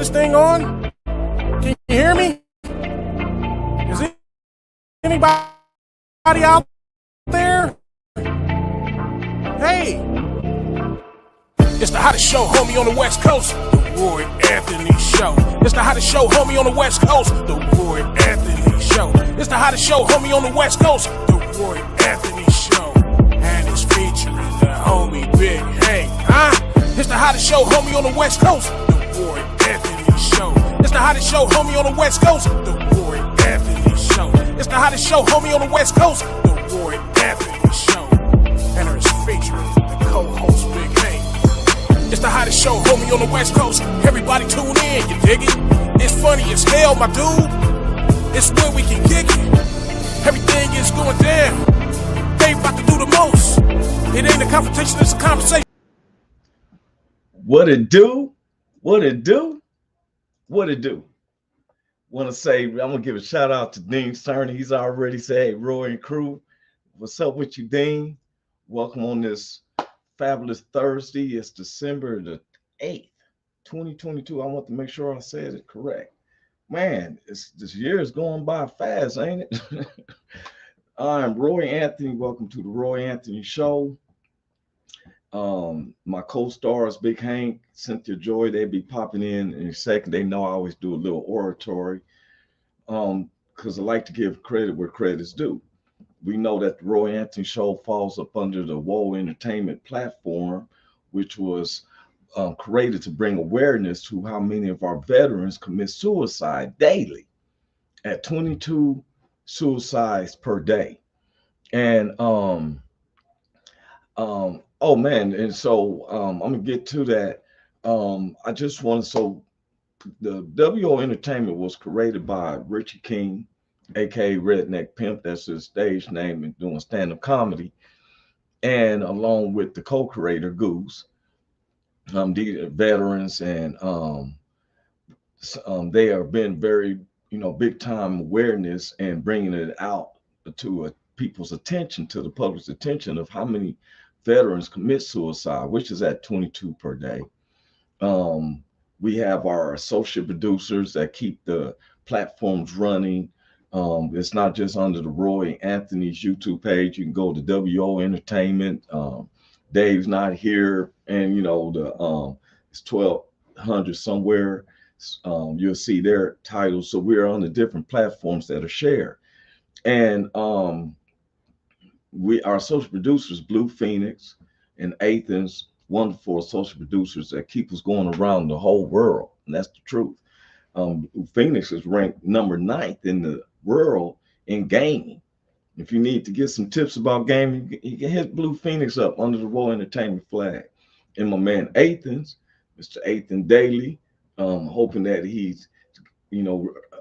this thing on? Can you hear me? Is it anybody out there? Hey! It's the hottest show, homie, on the West Coast. The Roy Anthony Show. It's the hottest show, homie, on the West Coast. The Roy Anthony Show. It's the hottest show, homie, on the West Coast. The Roy Anthony Show. And it's featuring the homie Big Hank, huh? It's the hottest show, homie, on the West Coast. The Roy Anthony Show. It's the hottest show, homie, on the West Coast. The Roy Anthony Show. It's the hottest show, homie, on the West Coast. The Roy Anthony Show. And it's featuring the co-host Big Hank. It's the hottest show, homie, on the West Coast. Everybody tune in, you dig it? It's funny as hell, my dude. It's where we can kick it. Everything is going down. They about to do the most. It ain't a confrontation, it's a conversation. What it do? What it do? What it do? Want to say, I'm going to give a shout out to Dean Cerny. He's already said, hey, Roy and crew, what's up with you, Dean? Welcome on this fabulous Thursday. It's December the 8th, 2022. I want to make sure I said it correct. Man, this year is going by fast, ain't it? I'm Roy Anthony. Welcome to the Roy Anthony Show. My co-stars, Big Hank, Cynthia Joi, they be popping in a second. They know I always do a little oratory because I like to give credit where credit's due. We know that the Roy Anthony Show falls up under the WOA Entertainment platform, which was created to bring awareness to how many of our veterans commit suicide daily at 22 suicides per day. And oh man, and so I'm gonna get to that. I just want to, so the WO Entertainment was created by Richie King, aka Redneck Pimp, that's his stage name, and doing stand-up comedy, and along with the co-creator Goose, the veterans, and they have been very, big time awareness and bringing it out to people's attention, to the public's attention, of how many veterans commit suicide, which is at 22 per day. We have our associate producers that keep the platforms running. It's not just under the Roy Anthony's YouTube page. You can go to WO Entertainment. Dave's not here, and it's 1200 somewhere. You'll see their titles. So we're on the different platforms that are shared, and our social producers, Blue Phoenix and Athens, wonderful social producers that keep us going around the whole world, and that's the truth. Phoenix is ranked number 9th in the world in gaming. If you need to get some tips about gaming, you can hit Blue Phoenix up under the Royal Entertainment flag. And my man Athens, Mr. Athan Daly, hoping that he's,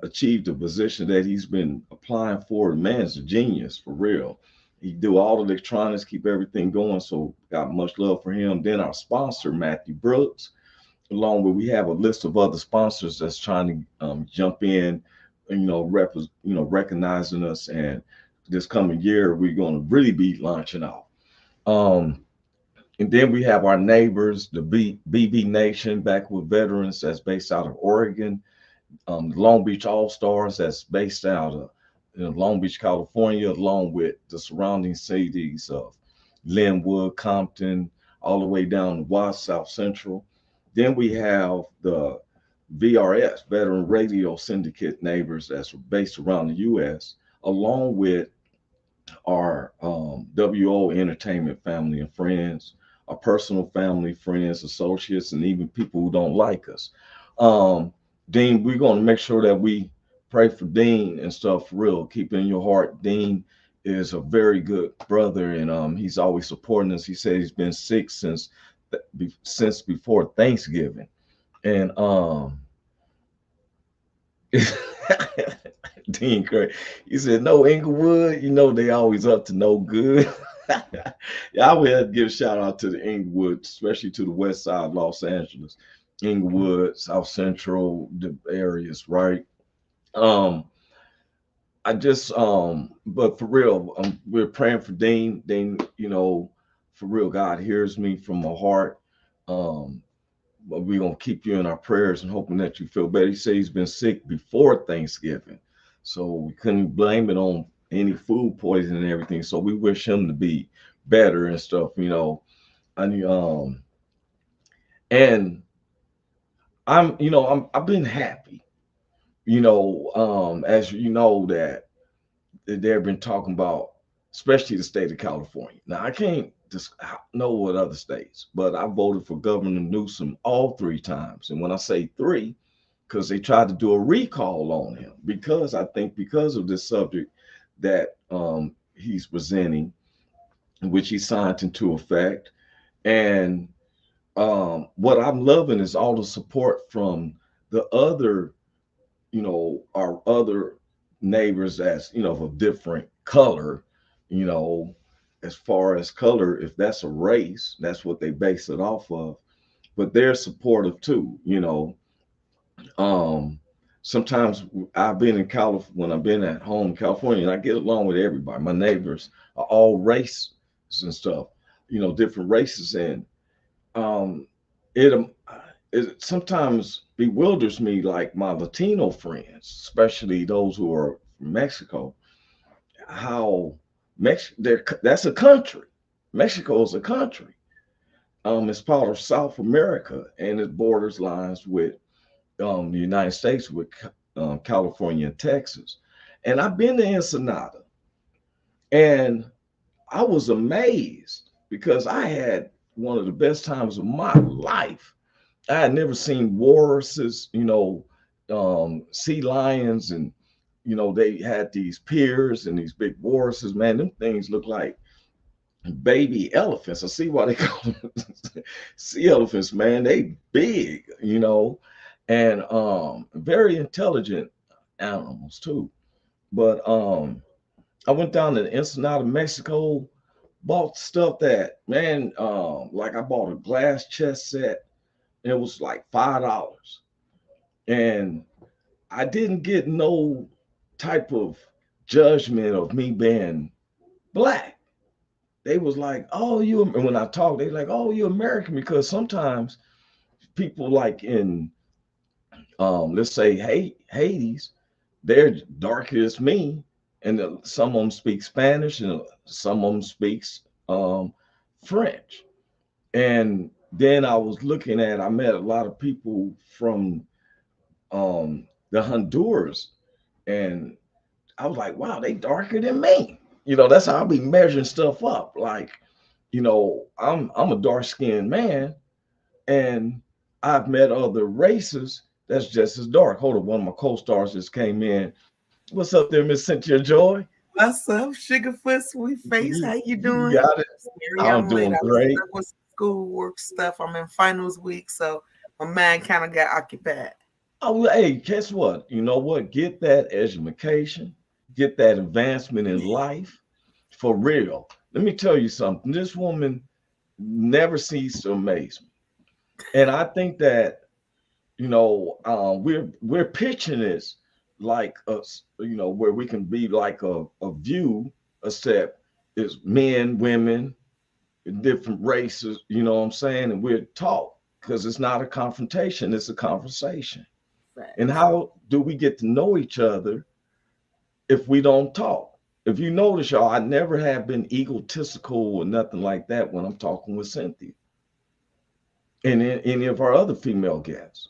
achieved the position that he's been applying for. The man's a genius, for real. He do all the electronics, keep everything going. So got much love for him. Then our sponsor, Matthew Brooks, along with, we have a list of other sponsors that's trying to jump in, and, recognizing us. And this coming year, we're going to really be launching out. And then we have our neighbors, the BB Nation, back with veterans, that's based out of Oregon. Long Beach All-Stars, that's based out of Long Beach, California, along with the surrounding cities of Linwood, Compton, all the way down to West South Central. Then we have the VRS, Veteran Radio Syndicate neighbors, that's based around the U.S., along with our WO Entertainment family and friends, our personal family, friends, associates, and even people who don't like us. Dean, we're going to make sure that we pray for Dean and stuff, for real. Keep it in your heart. Dean is a very good brother, and he's always supporting us. He said he's been sick since before Thanksgiving. And Dean Craig, he said, no, Inglewood, they always up to no good. Yeah, I would have to give a shout out to the Inglewood, especially to the west side of Los Angeles, Inglewood, South Central, the areas, right? I just, but for real, we're praying for Dean. Dean, for real, God hears me from my heart. but we're gonna keep you in our prayers and hoping that you feel better. He said he's been sick before Thanksgiving, so we couldn't blame it on any food poisoning and everything. So we wish him to be better and stuff, you know. And and I've been happy, as you know that they've been talking about, especially the state of California. Now, I can't just know what other states, but I voted for Governor Newsom all three times. And when I say three, because they tried to do a recall on him, because I think because of this subject that he's presenting, which he signed into effect. And what I'm loving is all the support from the other, our other neighbors as, of a different color, you know, as far as color, if that's a race, that's what they base it off of. But they're supportive too, Um, sometimes I've been in California when I've been at home in California, and I get along with everybody. My neighbors are all races and stuff, different races, and um, it it sometimes bewilders me, like my Latino friends, especially those who are from Mexico, how that's a country. Mexico is a country. It's part of South America, and it borders lines with the United States, with California and Texas. And I've been to Ensenada, and I was amazed because I had one of the best times of my life. I had never seen walruses, sea lions, and they had these piers and these big walruses. Man, them things look like baby elephants. I see why they call them sea elephants, man. They big, and very intelligent animals too. But I went down to Ensenada, Mexico, bought stuff that, man, like I bought a glass chess set. And it was like $5. And I didn't get no type of judgment of me being black. They was like, oh, and when I talk, they like, oh, you American, because sometimes people like in let's say Hades, they're darker as me, and some of them speak Spanish, and some of them speaks French. And then I met a lot of people from the Honduras, and I was like, wow, they darker than me. That's how I'll be measuring stuff up. Like, I'm a dark skinned man, and I've met other races that's just as dark. Hold on, one of my co-stars just came in. What's up there, Miss Cynthia Joy? What's up, Sugarfoot Sweet Face? How you You doing? got it. Sorry, I'm I'm late. doing I was great. stuck with schoolwork stuff. I'm in finals week, so my mind kind of got occupied. Oh, hey, guess what? You know what? Get that education, get that advancement in life for real. Let me tell you something. This woman never ceased to amaze me. And I think that, we're pitching this like us, where we can be like a view, except it's men, women, different races, you know what I'm saying? And we're taught, because it's not a confrontation, it's a conversation. And Facts. how do we get to know each other if we don't talk? If you notice, y'all, I never have been egotistical or nothing like that when I'm talking with Cynthia and any of our other female guests.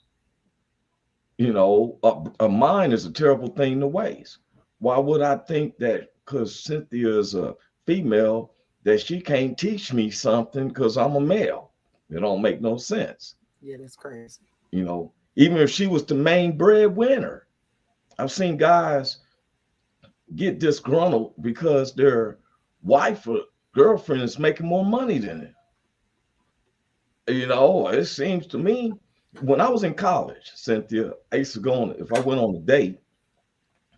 A mind is a terrible thing to waste. Why would I think that because Cynthia is a female that she can't teach me something because I'm a male? It don't make no sense. Yeah, that's crazy. Even if she was the main breadwinner, I've seen guys get disgruntled because their wife or girlfriend is making more money than them. It seems to me, when I was in college, Cynthia, I used to go on, if I went on a date,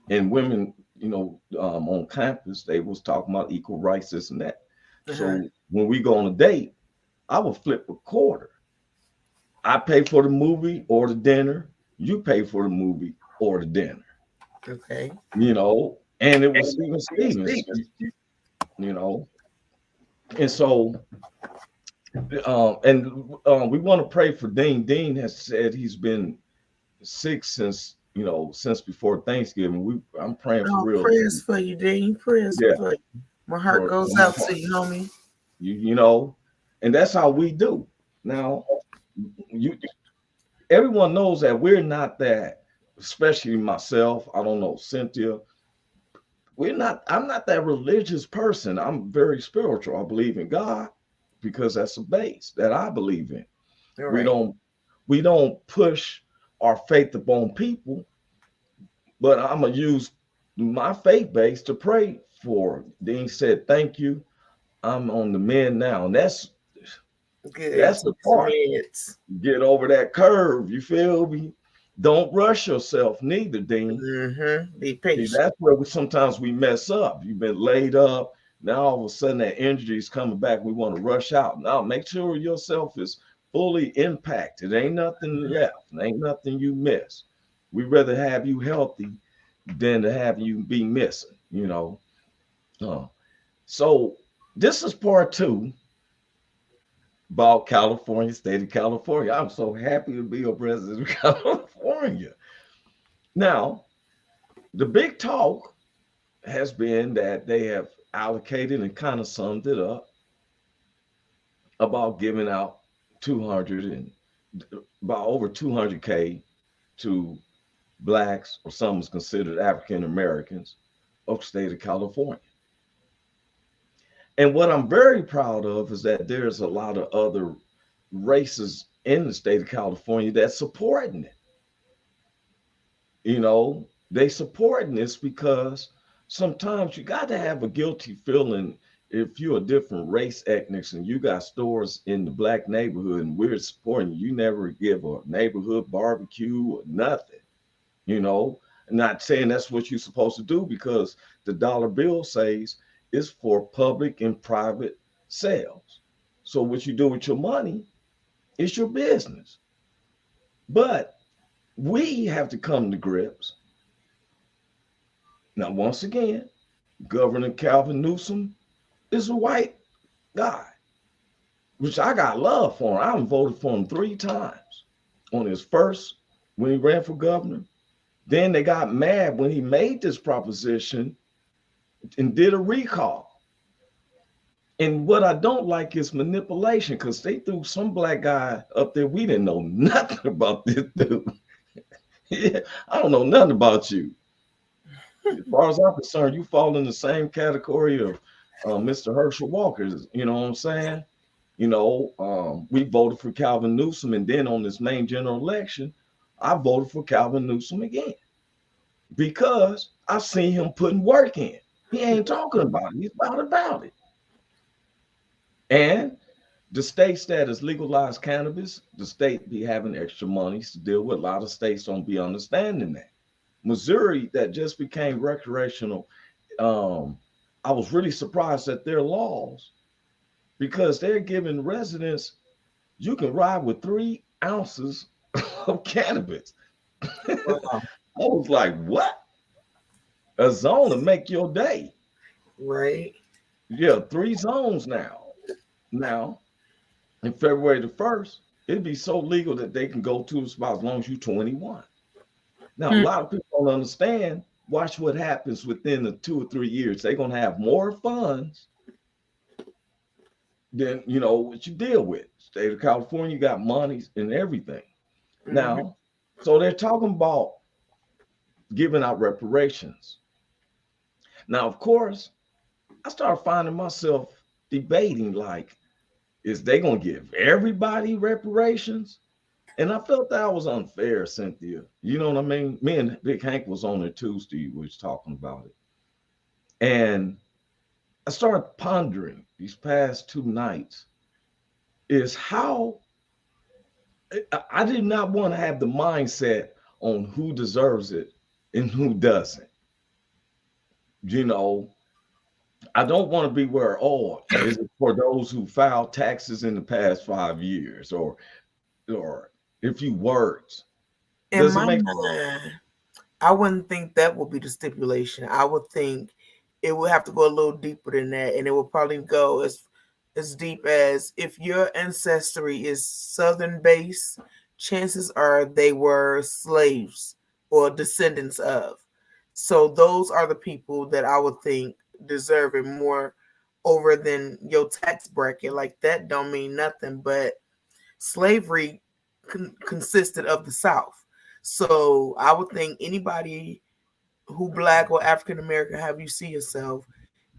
and women, on campus, they was talking about equal rights, this and that. Uh-huh. So when we go on a date, I would flip a quarter. I pay for the movie or the dinner. You pay for the movie or the dinner. Okay. And it was Steven Stevens, you know. And so We want to pray for Dean. Dean has said he's been sick since before Thanksgiving. I'm praying for Oh, real. prayers for you, Dean. Prayers Yeah, for you. My heart for goes my out heart. to you, homie. And that's how we do. Now, you everyone knows that we're not that, especially myself. I don't know, Cynthia. I'm not that religious person. I'm very spiritual. I believe in God because that's the base that I believe in. All We right. don't we don't push our faith upon people, but I'm gonna use my faith base to pray for. Dean said, "Thank you. I'm on the mend now," and Good. You that's the took some part. meds. Get over that curve. You feel me? Don't rush yourself, neither, Dean. Mm-hmm. Be See, patient. that's where sometimes we mess up. You've been laid up. Now all of a sudden that injury is coming back. We want to rush out. Now make sure yourself is fully impacted. Ain't nothing left. Ain't nothing you miss. We'd rather have you healthy than to have you be missing. Uh, so this is part two about California, state of California. I'm so happy to be a resident of California. Now, the big talk has been that they have allocated and kind of summed it up about giving out 200 and about over 200K to blacks or some is considered African Americans of the state of California. And what I'm very proud of is that there's a lot of other races in the state of California that's supporting it. They supporting this because sometimes you got to have a guilty feeling if you're a different race ethnics and you got stores in the black neighborhood and we're supporting you never give a neighborhood barbecue or nothing, you know. Not saying that's what you're supposed to do because the dollar bill says it's for public and private sales. So what you do with your money is your business. But we have to come to grips. Now, once again, Governor Calvin Newsom is a white guy, which I got love for him. I voted for him 3 times on his first when he ran for governor. Then they got mad when he made this proposition and did a recall. And what I don't like is manipulation because they threw some black guy up there. We didn't know nothing about this dude. Yeah, I don't know nothing about you. As far as I'm concerned, you fall in the same category of Mr. Herschel Walker. You know what I'm saying? We voted for Calvin Newsom, and then on this main general election, I voted for Calvin Newsom again because I seen him putting work in. He ain't talking about it. He's about it. And the states that has legalized cannabis, the state be having extra monies to deal with. A lot of states don't be understanding that. Missouri, that just became recreational, I was really surprised at their laws because they're giving residents, you can ride with 3 ounces of cannabis. Wow. I was like, what? A zone to make your day. Right. Yeah, 3 zones now. Now, in February the 1st, it'd be so legal that they can go to the spot as long as you're 21. Now, a lot of people don't understand. Watch what happens within the 2 or 3 years. They're going to have more funds than, what you deal with. State of California got monies and everything. Mm-hmm. Now, so they're talking about giving out reparations. Now, of course, I started finding myself debating, like, is they going to give everybody reparations? And I felt that was unfair, Cynthia. You know what I mean? Me and Big Hank was on there Tuesday. We was talking about it. And I started pondering these past 2 nights is how I did not want to have the mindset on who deserves it and who doesn't. I don't want to be where, is it for those who filed taxes in the past 5 years or a few words? In Does it my make mind, I wouldn't think that would be the stipulation. I would think it would have to go a little deeper than that, and it would probably go as as deep as if your ancestry is Southern based, chances are they were slaves or descendants of. So those are the people that I would think deserve it more over than your tax bracket. Like that don't mean nothing, but slavery consisted of the South. So I would think anybody who Black or African American have you see yourself,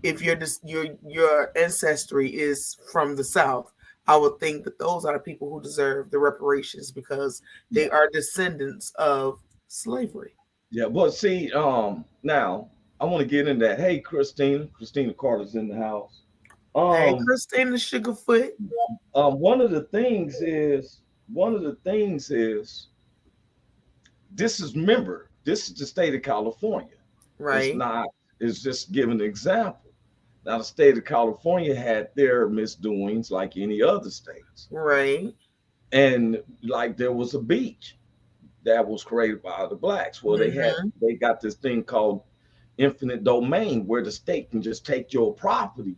if your ancestry is from the South, I would think that those are the people who deserve the reparations because Yeah, they are descendants of slavery. yeah. But see, now I want to get in that. Hey, Christina Carter's in the house. Hey, Um, Christina Sugarfoot, one of the things is this is remember this is the state of California. It's right, not. It's just giving an example. Now the state of California had their misdoings like any other states, right, and like there was a beach that was created by the blacks. Well, mm-hmm. they got this thing called infinite domain where the state can just take your property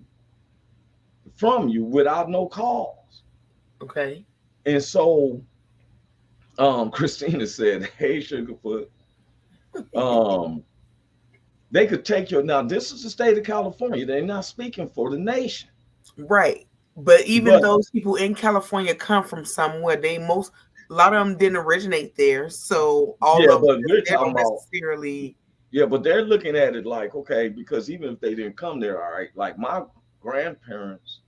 from you without no cause. Okay, And so Christina said, hey Sugarfoot, um, they could take your now this is the state of California. They're not speaking for the nation. right. But even But those people in California come from somewhere. A lot of them didn't originate there, so all yeah, of them, but we're they talking don't about necessarily. yeah, but they're looking at it like, okay, because even if they didn't come there, all right, like my grandparents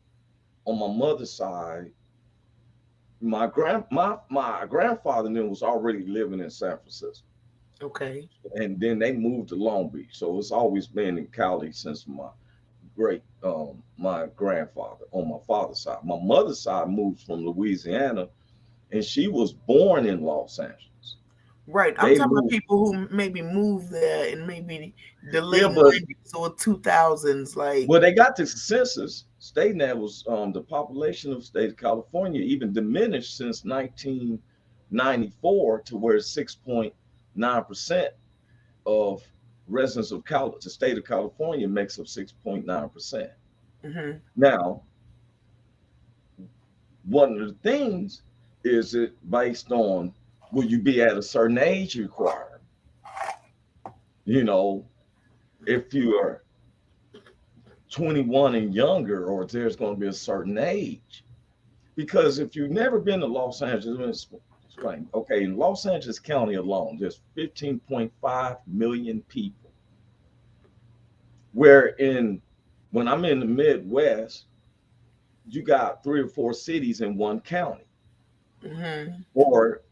on my mother's side, my grandfather then was already living in San Francisco. Okay, And then they moved to Long Beach. So it's always been in Cali since my grandfather on my father's side. My mother's side moved from Louisiana and she was born in Los Angeles. right. I'm They talking about moved. people who maybe moved there in maybe the Yeah, late but '90s or 2000s. Like, well, they got the census stating that was the population of the state of California even diminished since 1994 to where 6.9% of residents of the state of California makes up 6.9%. mm-hmm, Now, one of the things is it based on will you be at a certain age required? You know, if you are 21 and younger, or there's going to be a certain age. Because if you've never been to Los Angeles, explain. Okay, in Los Angeles County alone, there's 15.5 million people. Where when I'm in the Midwest, you got 3 or 4 cities in one county, mm-hmm, or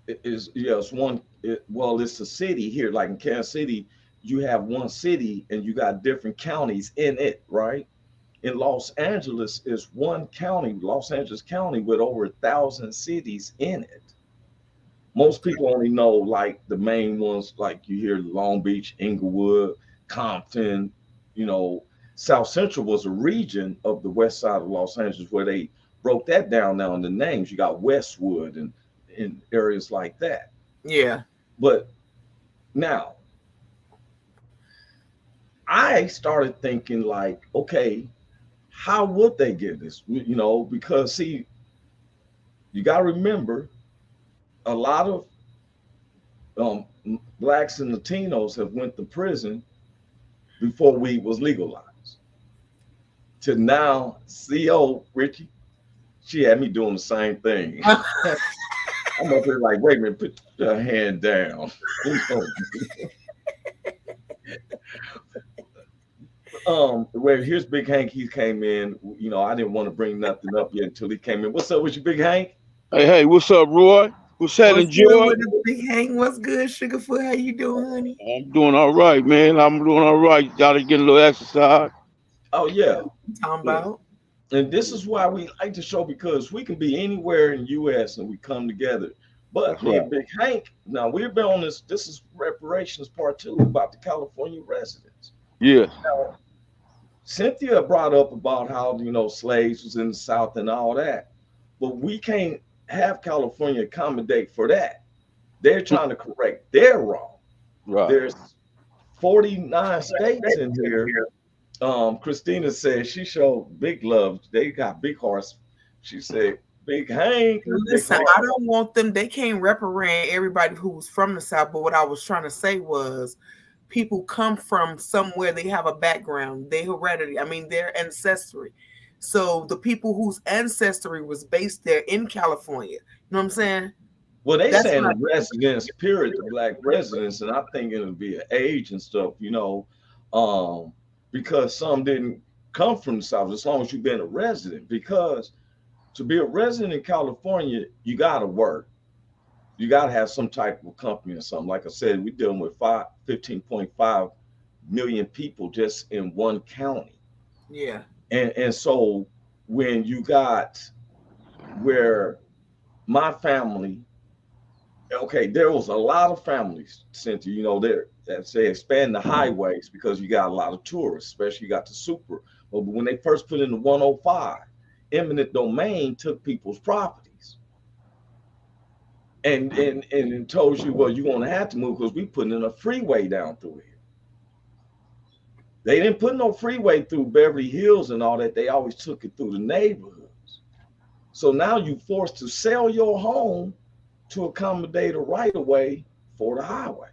it is yes one. It's a city here, like in Kansas City, you have one city and you got different counties in it, right? In Los Angeles is one county, Los Angeles County, with over 1,000 cities in it. Most people only know like the main ones, like you hear Long Beach, Inglewood, Compton. You know, South Central was a region of the west side of Los Angeles where they broke that down now in the names. You got Westwood and in areas like that. yeah, But now I started thinking like, okay, how would they get this? You know, because see, you got to remember a lot of um, blacks and Latinos have went to prison before weed was legalized. To now, CO Richie, she had me doing the same thing. I'm up here like, wait a minute, put your hand down. Where here's Big Hank. He came in. You know, I didn't want to bring nothing up yet until he came in. What's up with you, Big Hank? Hey, what's up, Roy? What's what's happening, good Joy? with the big hang? What's good, Sugarfoot? How you doing, honey? I'm doing all right, man. I'm doing all right. Gotta get a little exercise. Oh yeah, I'm talking yeah. about. And this is why we like to show because we can be anywhere in the U.S. and we come together. But That's me right. and Big Hank, now we've been on this. This is reparations part 2 about the California residents. Yeah. Now, Cynthia brought up about how slaves was in the South and all that, but we can't have California accommodate for that. They're trying to correct their wrong. Right. There's 49 states in here Christina said she showed big love. They got big hearts. She said, Big Hank, Big Listen, Hank. I don't want them. They can't represent everybody who was from the South. But what I was trying to say was, people come from somewhere. They have a background. They heredity. I mean, their ancestry. So the people whose ancestry was based there in California. You know what I'm saying? Well, they That's saying what the residents, period, the black residents, and I think it'll be an age and stuff, because some didn't come from the South, as long as you've been a resident. Because to be a resident in California, you gotta work. You gotta have some type of company or something. Like I said, we're dealing with 15.5 million people just in one county. Yeah. And so when you got where my family, okay, there was a lot of families, Cynthia, there that say expand the highways because you got a lot of tourists, especially you got the super. But when they first put in the 105, eminent domain took people's properties. And it told you, well, you're gonna have to move because we putting in a freeway down through here. They didn't put no freeway through Beverly Hills and all that. They always took it through the neighborhoods. So now you forced to sell your home to accommodate a right of way for the highway.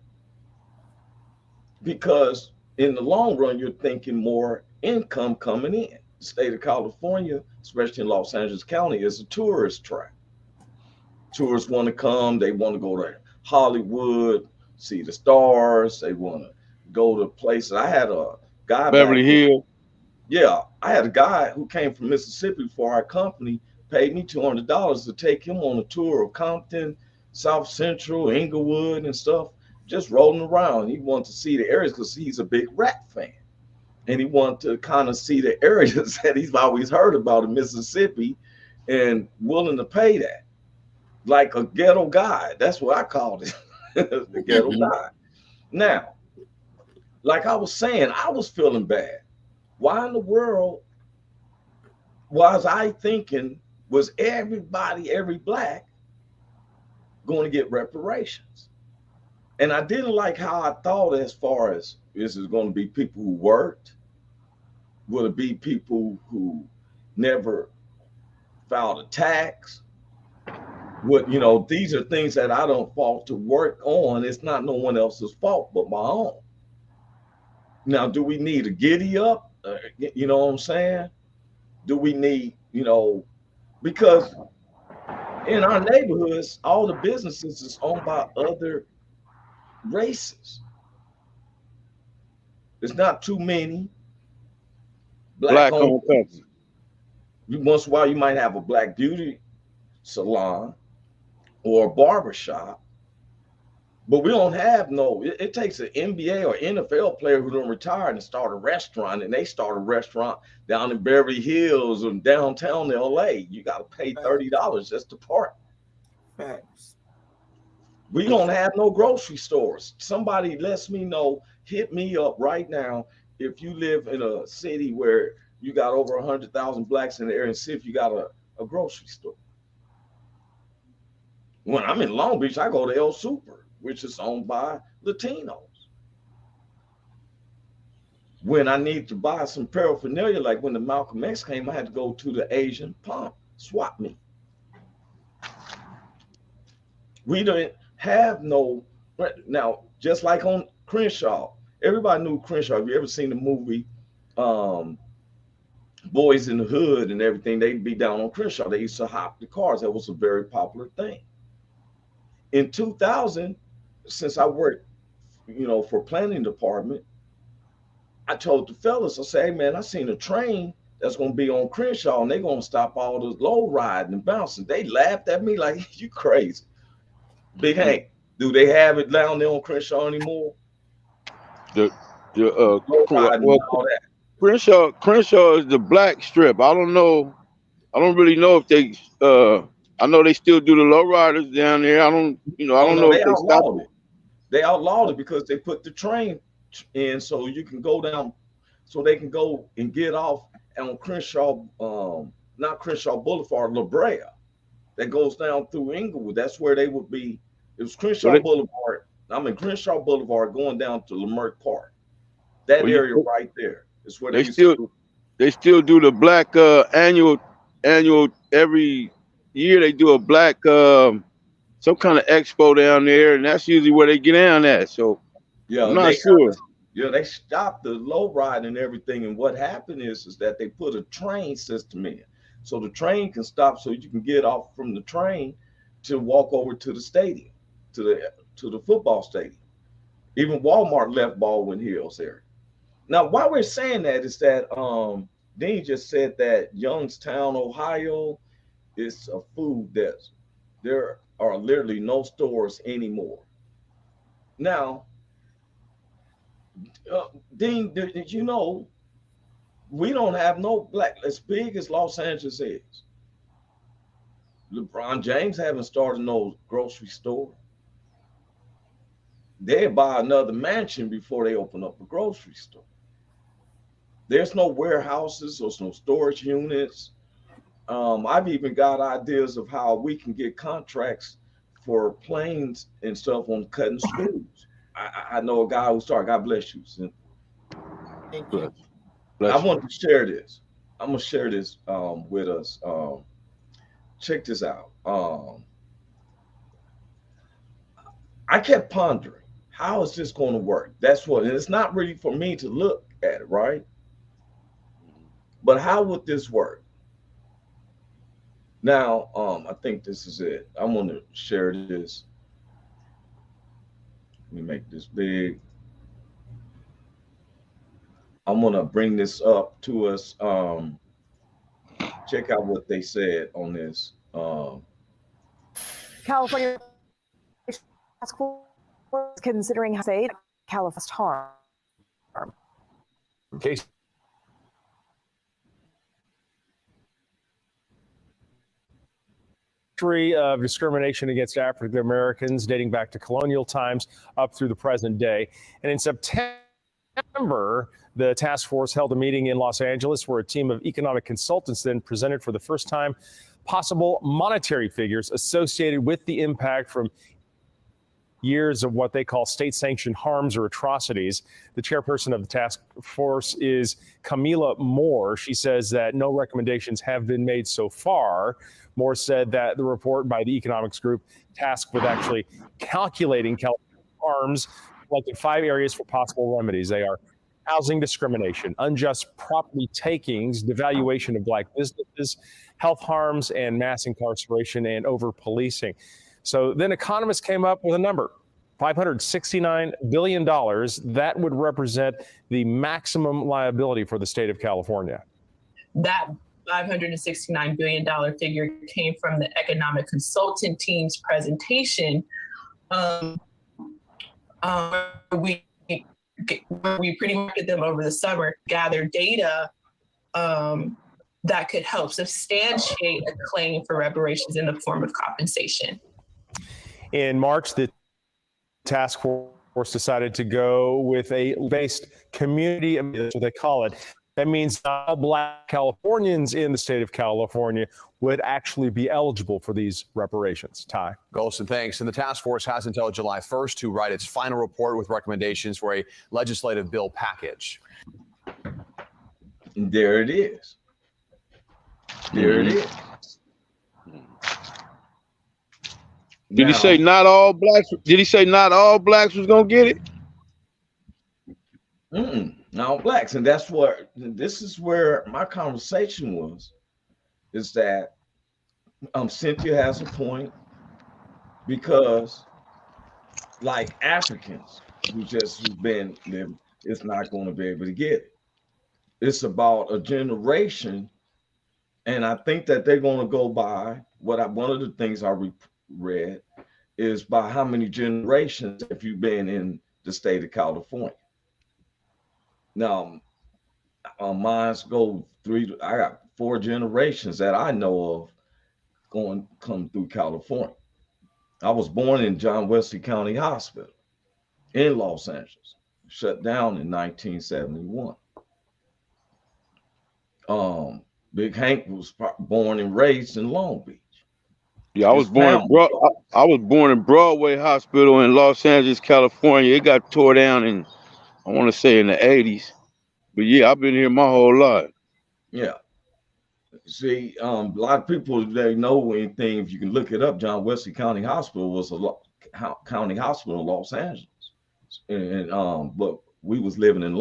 Because in the long run, you're thinking more income coming in. The state of California, especially in Los Angeles County, is a tourist trap. Tourists want to come, they want to go to Hollywood, see the stars, they want to go to places. I had a guy Beverly Hills. Yeah, I had a guy who came from Mississippi for our company, paid me $200 to take him on a tour of Compton, South Central, Inglewood, and stuff, just rolling around. He wanted to see the areas because he's a big rap fan. And he wanted to kind of see the areas that he's always heard about in Mississippi and willing to pay that. Like a ghetto guy. That's what I called it. The ghetto guy. Now, like I was saying, I was feeling bad. Why in the world was I thinking, was everybody, every black, going to get reparations? And I didn't like how I thought as far as, is it going to be people who worked? Will it be people who never filed a tax? These are things that I don't fault to work on. It's not no one else's fault but my own. Now, do we need a giddy up? You know what I'm saying? Do we need, because in our neighborhoods, all the businesses is owned by other races. There's not too many black owned companies. Once in a while, you might have a black beauty salon or a barber shop, but we don't have it takes an NBA or NFL player who don't retire and start a restaurant, and they start a restaurant down in Beverly Hills or downtown LA. You got to pay $30 just to park. Facts. We don't have no grocery stores. Somebody lets me know, hit me up right now if you live in a city where you got over 100,000 blacks in the area, and see if you got a grocery store. When I'm in Long Beach, I go to El Super, which is owned by Latinos. When I need to buy some paraphernalia, like when the Malcolm X came, I had to go to the Asian pump, swap meet. We don't have now, just like on Crenshaw, everybody knew Crenshaw. If you ever seen the movie Boys in the Hood and everything, they'd be down on Crenshaw. They used to hop the cars. That was a very popular thing. In 2000, since I worked, for planning department, I told the fellas, I said, hey man, I seen a train that's going to be on Crenshaw and they're going to stop all the low riding and bouncing. They laughed at me like, you crazy. Big Hank, do they have it down there on Crenshaw anymore? Crenshaw is the black strip. I don't know. I don't really know if they I know they still do the lowriders down there. I don't know if they stopped it. They outlawed it because they put the train in so you can go down, so they can go and get off on Crenshaw, not Crenshaw Boulevard, La Brea, that goes down through Inglewood. That's where they would be. It was Crenshaw Boulevard. I'm in Crenshaw Boulevard going down to Leimert Park. That area right there It's where They still do the black annual every year. They do a black some kind of expo down there, and that's usually where they get down at. So I'm yeah, not sure. they stopped the low ride and everything. And what happened is that they put a train system in, so the train can stop, so you can get off from the train to walk over to the stadium, to the football stadium. Even Walmart left Baldwin Hills area. Now, why we're saying that is that Dean just said that Youngstown, Ohio, is a food desert. There are literally no stores anymore. Now, Dean, did you know we don't have no black as big as Los Angeles is? LeBron James haven't started no grocery store. They buy another mansion before they open up a grocery store. There's no warehouses, there's no storage units. I've even got ideas of how we can get contracts for planes and stuff on cutting screws. I know a guy who started. God bless you, Cynthia. Thank you. I want to share this. I'm gonna share this with us. Check this out. I kept pondering, how is this going to work? That's what, and it's not really for me to look at it, right? But how would this work? Now, I think this is it. I want to share this. Let me make this big. I'm gonna bring this up to us. Check out what they said on this. California task force considering how to say California's harm. Case history of discrimination against African Americans dating back to colonial times up through the present day. And in September, the task force held a meeting in Los Angeles where a team of economic consultants then presented for the first time possible monetary figures associated with the impact from years of what they call state-sanctioned harms or atrocities. The chairperson of the task force is Camila Moore. She says that no recommendations have been made so far. Moore said that the report by the economics group tasked with actually calculating California harms selected 5 areas for possible remedies. They are housing discrimination, unjust property takings, devaluation of black businesses, health harms, and mass incarceration and over-policing. So then economists came up with a number, $569 billion. That would represent the maximum liability for the state of California. That $569 billion figure came from the economic consultant team's presentation. We pretty much did them over the summer, gather data that could help substantiate a claim for reparations in the form of compensation. In March, the task force decided to go with a based community, that's what they call it. That means all Black Californians in the state of California would actually be eligible for these reparations. Ty. Golston, thanks. And the task force has until July 1st to write its final report with recommendations for a legislative bill package. And there it is. There it is. Did he say not all blacks? Did he say not all blacks was gonna get it? Not all blacks, and that's what this is where my conversation was. Is that Cynthia has a point, because like Africans who've been living, it's not going to be able to get it. It's about a generation, and I think that they're going to go by one of the things I read is by how many generations have you been in the state of California. Now, mine's go 3. I got 4 generations that I know of come through California. I was born in John Wesley County Hospital in Los Angeles, shut down in 1971. Big Hank was born and raised in Long Beach. Yeah, I was born in Broadway Hospital in Los Angeles, California. It got tore down in, I want to say, in the 80s. But yeah, I've been here my whole life. Yeah. See, a lot of people, they know anything. If you can look it up, John Wesley County Hospital was county hospital in Los Angeles, but we was living in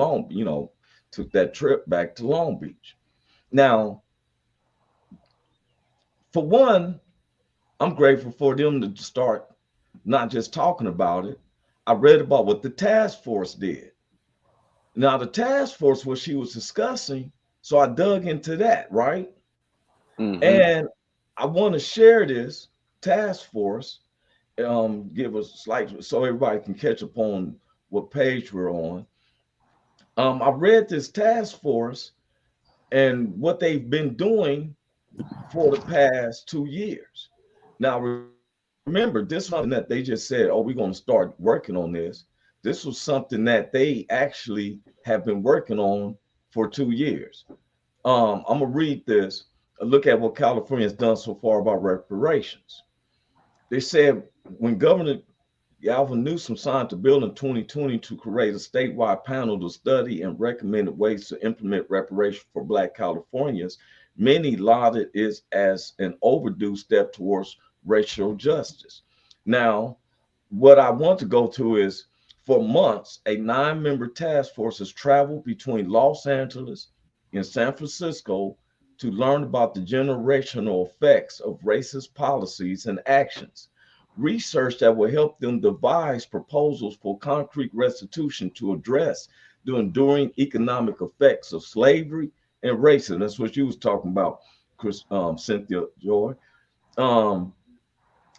took that trip back to Long Beach. Now, for one, I'm grateful for them to start not just talking about it. I read about what the task force did. Now, the task force, what she was discussing, so I dug into that, right? Mm-hmm. And I want to share this task force, give a slight so everybody can catch up on what page we're on. I read this task force and what they've been doing for the past 2 years. Now, remember, this is something that they just said, oh, we're going to start working on this. This was something that they actually have been working on for 2 years. I'm going to read this. Look at what California has done so far about reparations. They said when Governor Gavin Newsom signed a bill in 2020 to create a statewide panel to study and recommended ways to implement reparations for Black Californians, many lauded it as an overdue step towards racial justice. Now, what I want to go to is, for months, a 9-member task force has traveled between Los Angeles and San Francisco to learn about the generational effects of racist policies and actions. Research that will help them devise proposals for concrete restitution to address the enduring economic effects of slavery and racism. That's what you was talking about, Cynthia Joi.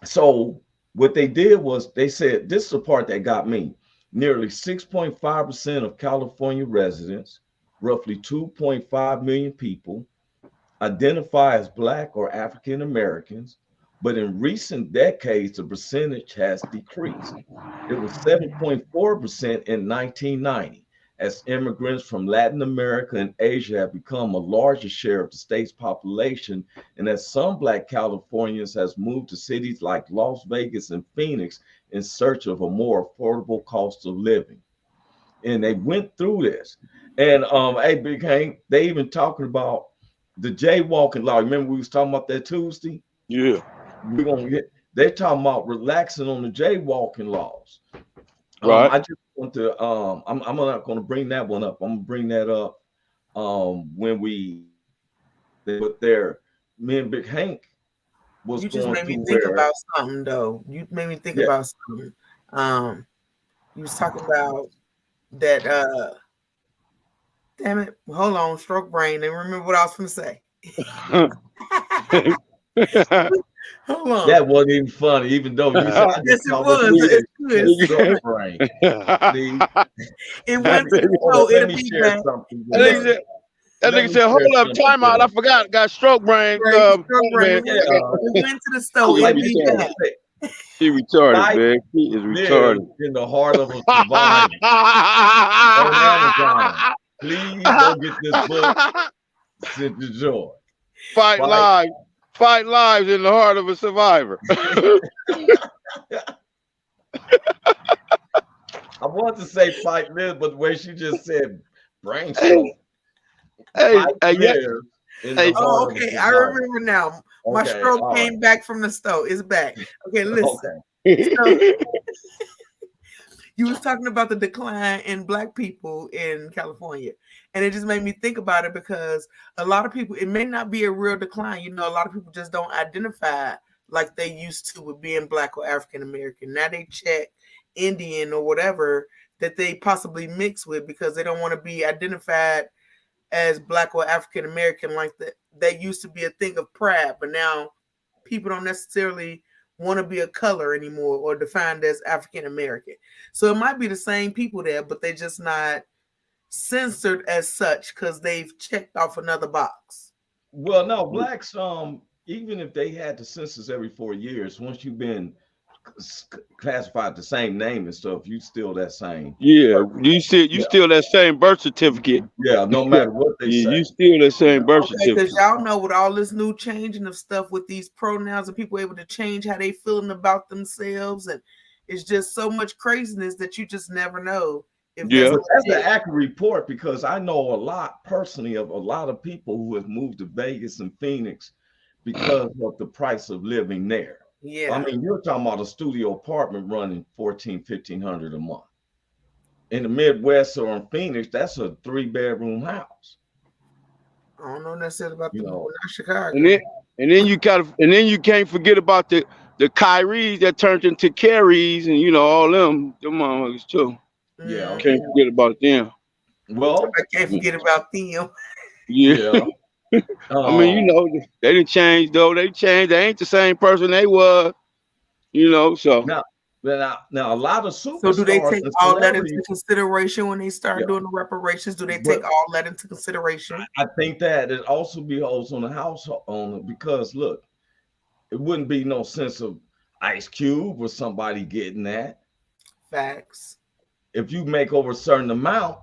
So what they did was they said, this is the part that got me. Nearly 6.5% of California residents, roughly 2.5 million people, identify as Black or African Americans, but in recent decades, the percentage has decreased. It was 7.4% in 1990, as immigrants from Latin America and Asia have become a larger share of the state's population, and as some Black Californians has moved to cities like Las Vegas and Phoenix in search of a more affordable cost of living. And they went through this. And hey, Big Hank, they even talking about the jaywalking law. Remember we was talking about that Tuesday? Yeah. They're talking about relaxing on the jaywalking laws. Right. I just want to I'm not going to bring that one up. I'm going to bring that up when they put their me and Big Hank was you just going made me through think where, about something though. You made me think Yeah. about something. You was talking about that damn it, hold on, stroke brain, and remember what I was gonna say. Hold on. that wasn't even funny, even though you said I Yes, just it called was. it It's good. stroke brain. See, It went to the hold on, show. let It'll me be share back. something. That Let nigga me said, hold share up, something time out. with I forgot. Got stroke brain. Right, stroke brain. Man. It went to the stove. Let It'll me be share back. it. She retarded, Right man. She is Live retarded. in the heart of a survivor on Amazon. Please go get this book, Cynthia Joi. Fight lives in the heart of a survivor. I want to say fight live, but the way she just said brain stroke. Fight live in the heart of a Okay, I survivor. remember now. My Okay, stroke all came right. back from the stove. It's back. Okay, listen. Okay. So, you was talking about the decline in Black people in California, and it just made me think about it because a lot of people, it may not be a real decline. You know, a lot of people just don't identify like they used to with being Black or African American. Now they check Indian or whatever that they possibly mix with because they don't want to be identified as Black or African American like that. That used to be a thing of pride, but now people don't necessarily want to be a color anymore or defined as African American. So it might be the same people there, but they're just not censored as such because they've checked off another box. Well, no, Blacks, even if they had the census every 4 years, once you've been classified the same name and stuff, you still that same. Yeah, you still that same birth certificate. Yeah, no matter what they say. You still that same birth certificate. Because y'all know with all this new changing of stuff with these pronouns and people able to change how they feeling about themselves, and it's just so much craziness that you just never know Yeah. That's an accurate report because I know a lot personally of a lot of people who have moved to Vegas and Phoenix because of the price of living there. Yeah. I mean, you're talking about a studio apartment running $1,400-1,500 a month. In the Midwest or in Phoenix, that's a 3-bedroom house. I don't know necessarily about You the know. not Chicago. And then you can't forget about the Kyries that turned into Carries and all them motherfuckers too. Yeah. Can't forget about them. Well, I can't forget about them. Yeah. I mean, they didn't change though. They changed. They ain't the same person they was. So now a lot of superstars. So do they take all that into celebrities- consideration when they start doing the reparations? Do they take all that into consideration? I think that it also beholds on the household owner because look, it wouldn't be no sense of Ice Cube or somebody getting that. Facts. If you make over a certain amount,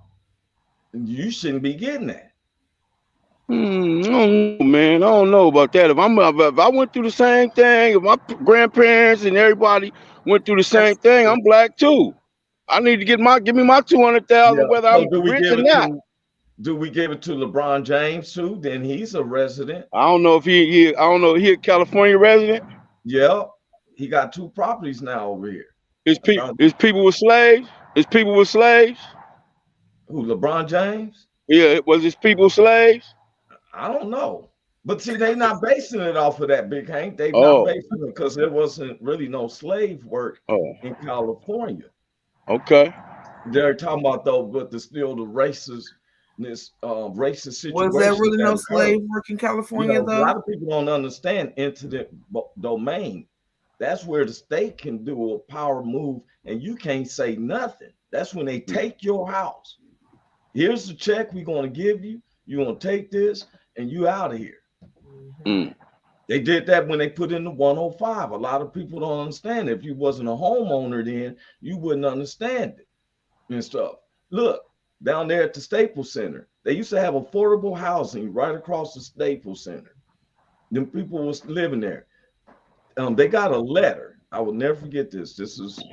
you shouldn't be getting that. I don't know, man. I don't know about that. If I went through the same thing, if my grandparents and everybody went through the same thing, I'm black too. I need to give me my 200,000, whether I'm rich or not. Do we give it to LeBron James too? Then he's a resident. I don't know if he a California resident. Yeah, he got 2 properties now over here. His people with slaves. His people with slaves. Who, LeBron James? Yeah, was his people slaves? I don't know. But see, they not basing it off of that, Big Hank. They not basing it because there wasn't really no slave work in California. Okay. They're talking about though, but there's still the racist situation. Was there really no slave work in California though? A lot of people don't understand incident domain. That's where the state can do a power move and you can't say nothing. That's when they take your house. Here's the check we're going to give you. You're going to take this and you out of here. They did that when they put in the 105. A lot of people don't understand. If you wasn't a homeowner then, you wouldn't understand it and stuff. Look, down there at the Staples Center, they used to have affordable housing right across the Staples Center. Them people was living there. They got a letter. I will never forget this. This is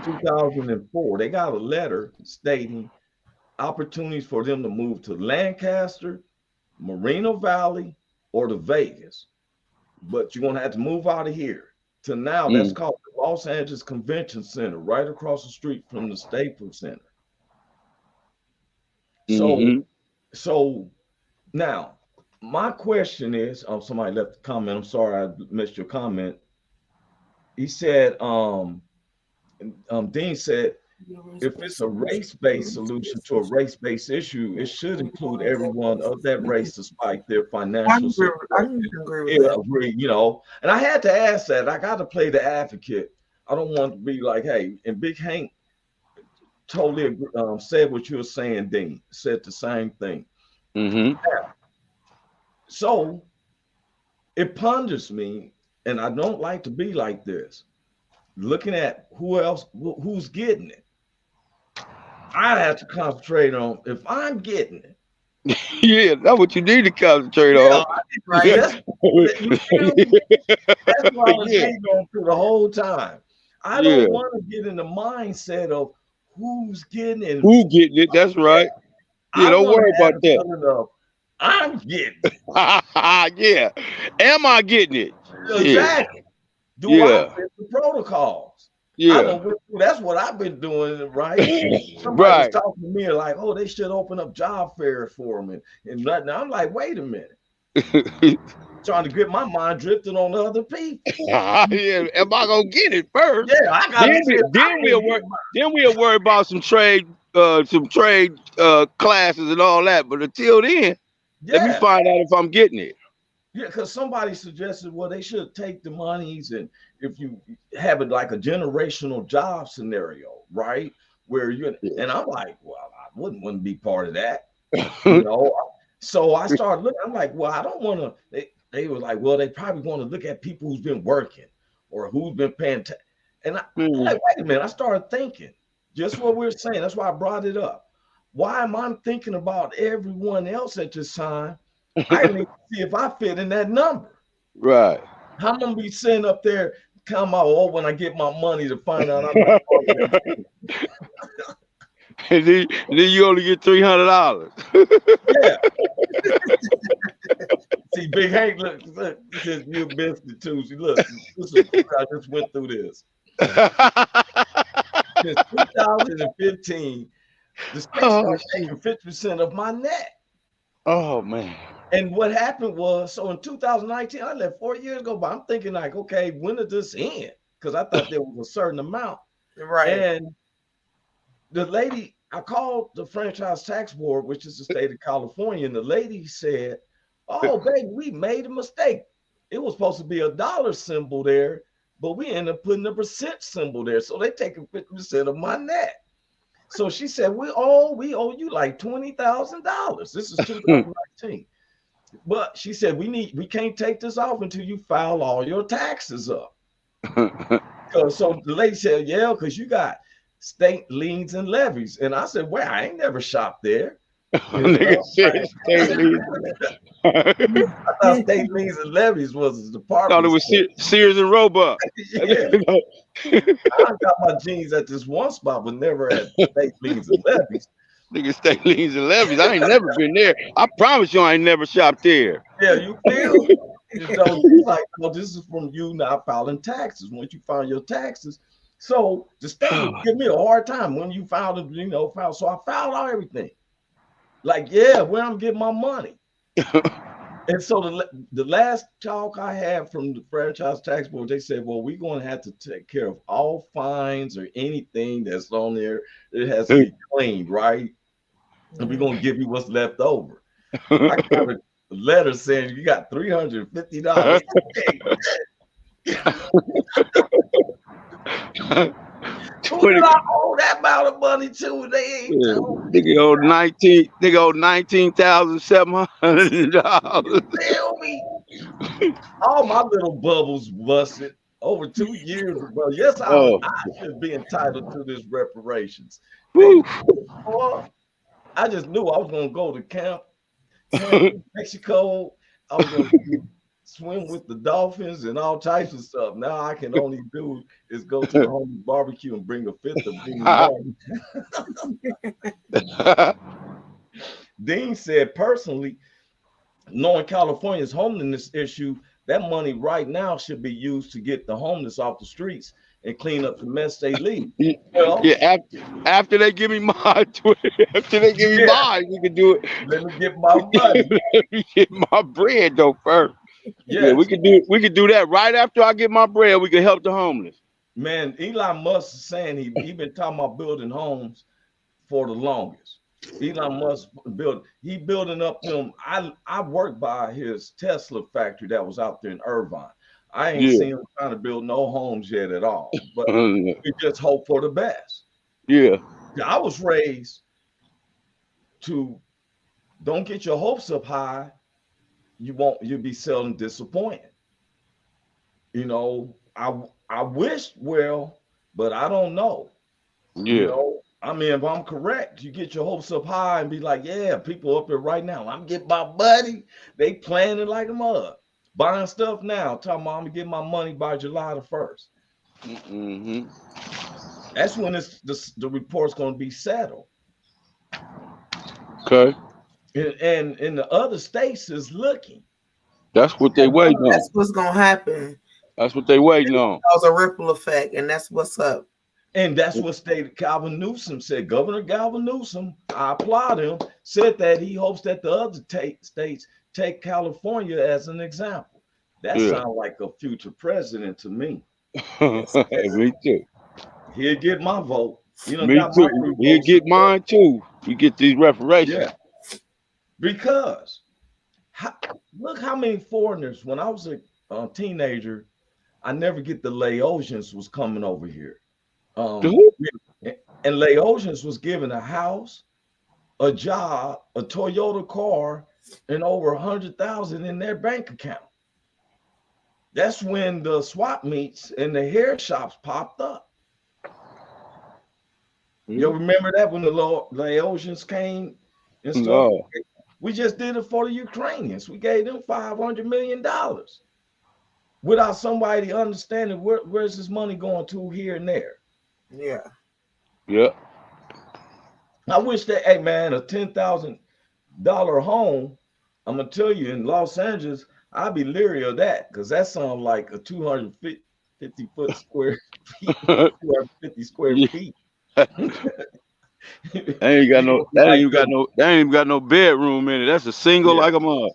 2004. They got a letter stating opportunities for them to move to Lancaster, Moreno Valley, or to Vegas. But you're going to have to move out of here. To now, that's called the Los Angeles Convention Center, right across the street from the Staples Center. So now, my question is, somebody left a comment. I'm sorry I missed your comment. He said, Dean said, if it's a race-based solution to a race-based issue, it should include everyone of that race despite their financial situation. I agree with that. Agree, and I had to ask that. I got to play the advocate. I don't want to be like, hey, and Big Hank totally said what you were saying, Dean, said the same thing. So it ponders me, and I don't like to be like this, looking at who's getting it. I have to concentrate on if I'm getting it. Yeah, that's what you need to concentrate on. Right. That's what I was hanging on to the whole time. I don't want to get in the mindset of who's getting it. Who getting it? That's right. Yeah, don't worry about that. I'm getting it. Yeah. Am I getting it? Exactly. Do I fit the protocols? Yeah. That's what I've been doing, right? Somebody was talking to me like, oh, they should open up job fairs for them. And I'm like, wait a minute. Trying to get my mind drifted on other people. Yeah, am I gonna get it first? Yeah, I got it. Then we'll worry about some trade classes and all that. But until then, let me find out if I'm getting it. Yeah, because somebody suggested, well, they should take the monies and if you have it like a generational job scenario, right? Where and I'm like, well, I wouldn't want to be part of that, So I started looking. I'm like, well, I don't want to. They were like, well, they probably want to look at people who's been working or who's been paying. And I'm like, wait a minute. I started thinking just what we're saying. That's why I brought it up. Why am I thinking about everyone else at this time? I need to see if I fit in that number. Right. I'm gonna be sitting up there, come out when I get my money to find out. And then you only get $300. Yeah. See, Big Hank, look, since you missed it too. See, look, I just went through this. Since 2015, the state Oh, started taking 50% of my net. oh man. And what happened was, so in 2019, I let 4 years go by. I'm thinking like, okay, when did this end? Because I thought there was a certain amount. Right. And the lady, I called the franchise tax board, which is the state of California, and the lady said, "Oh, baby, we made a mistake. It was supposed to be a dollar symbol there, but we ended up putting a percent symbol there. So they taking 50% of my net." So she said, we owe you like $20,000. This is 2019. But she said, we can't take this off until you file all your taxes up. So the lady said, yeah, because you got state liens and levies. And I said, well, I ain't never shopped there. Nigga said state liens. I thought state liens and levies was a department. Thought it was Sears and Roebuck. Yeah. I got my jeans at this one spot, but never at state liens and levies. Nigga, state liens and levies. I ain't never been there. I promise you I ain't never shopped there. Yeah, you feel? So she's like, well, this is from you not filing taxes. Once you file your taxes. So the state would give me a hard time when you filed it, file. So I filed out everything. Like, yeah, where I'm getting my money. And so the last talk I had from the franchise tax board, they said, well, we're going to have to take care of all fines or anything that's on there. It has to be cleaned, right? And we're going to give you what's left over. I got a letter saying you got $350. Who did I owe that amount of money to? They ain't nigga owed $19,700. Tell me. All my little bubbles busted over 2 years ago. Yes, I should be entitled to this reparations. I just knew I was gonna go to camp in Mexico. I was gonna swim with the dolphins and all types of stuff. Now I can only do is go to the homie barbecue and bring a fifth of bean. Dean said, personally, knowing California's homelessness issue, that money right now should be used to get the homeless off the streets and clean up the mess they leave. Well, yeah, after they give me mine, after they give me mine, we can do it. Let me get my money. Let me get my bread though first. Yes. Yeah, we could do that right after I get my bread. We can help the homeless. Man, Elon Musk is saying he been talking about building homes for the longest. Elon Musk building up them. I worked by his Tesla factory that was out there in Irvine. I ain't seen him trying to build no homes yet at all. But we just hope for the best. Yeah. I was raised to don't get your hopes up high. You'll be seldom disappointed. I wish well, but I don't know. Yeah. I mean, if I'm correct, you get your hopes up high and be like, yeah, people up there right now. I'm getting my money. They planning like a mug. Buying stuff now. Talking about I'm gonna get my money by July the 1st. Mm-hmm. That's when the report's gonna be settled. Okay. And in the other states is looking. That's what they waiting on. That's what's gonna happen. That's what they waiting on. Cause a ripple effect, and that's what's up. And that's what State Calvin Newsom said. Governor Calvin Newsom, I applaud him, said that he hopes that the other states take California as an example. That sounds like a future president to me. Me too. He'll get my vote. Me too. He'll get mine too. You get these reparations. Yeah. Because look how many foreigners, when I was a teenager, I never get the Laotians was coming over here. And Laotians was given a house, a job, a Toyota car, and over 100,000 in their bank account. That's when the swap meets and the hair shops popped up. You remember that when the Laotians came and stuff? No. We just did it for the Ukrainians. We gave them $500 million without somebody understanding where's this money going to here and there. Yeah. Yeah. I wish that, hey man, a $10,000 home, I'm gonna tell you, in Los Angeles, I'd be leery of that because that sounds like a 250 foot square feet, 250 square Yeah. feet. They ain't got You no. gonna be That ain't like even got no. That ain't even got no bedroom in it. That's a single yeah. like a mug.